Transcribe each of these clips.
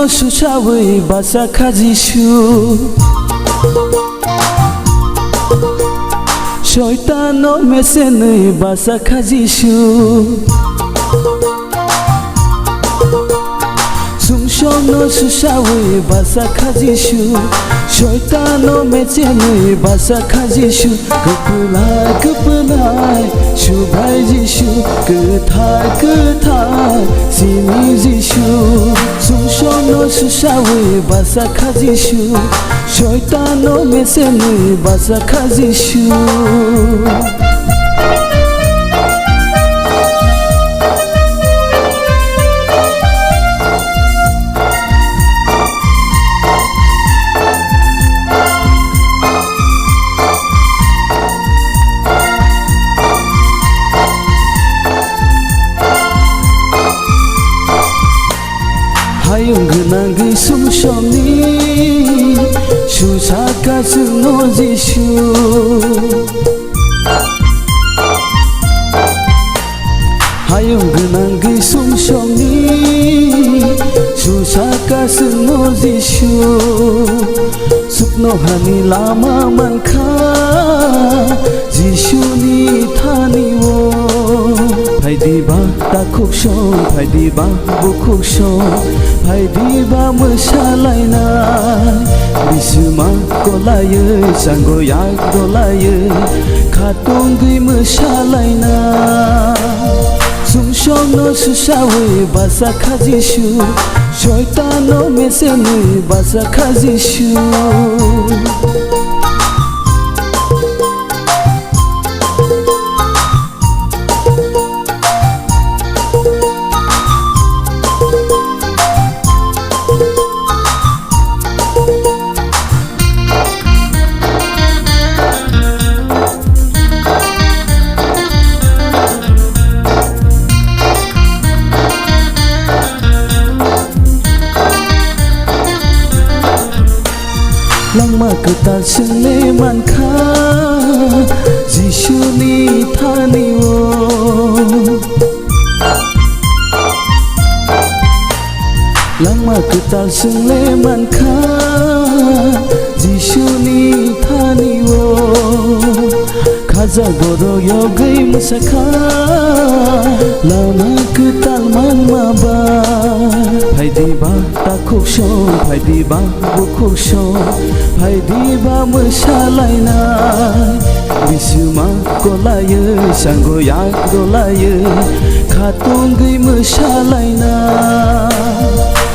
no sushawe basa khajishu Shoitano mesene basa khajishu Sumshono sushawe basa khajishu Shoitano mesene basa khajishu Kepelai Shubhai Jishu Ketai Sini Jishu Sumshono sushawe basa khajishu Shoitano mesene basa khajishu Hayung genang sumshoni Shusaka suno jishu Hayung genang sumshoni Shusaka suno jishu Sukno hani lama manka Jishu ni thani wo Faidiba ta khuk shong Faidiba bu khuk shong Faidiba musalaina Bisuma kolaye Sanggo yak dolaye Khatunggi musalaina Sumshong no sushawe basa khajishu Shoitano mesene basa khajishu Langma ketal sene manka Jishu ni thani wo Langma ketal sene manka Jishu ni thani wo Khaja goro yogai musaka Lama ketal manma ba Faidiba ta khuk shong Faidiba bu khuk shong Faidiba musalaina Bisuma kolaye Sanggo yak dolaye Khatunggi musalaina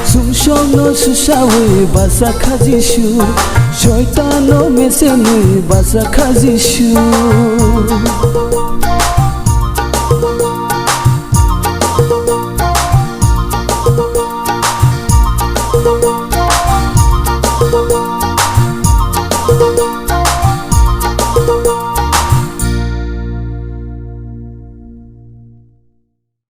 Sumshong no sushawe basa khajishu Shoitano mesene basa khajishu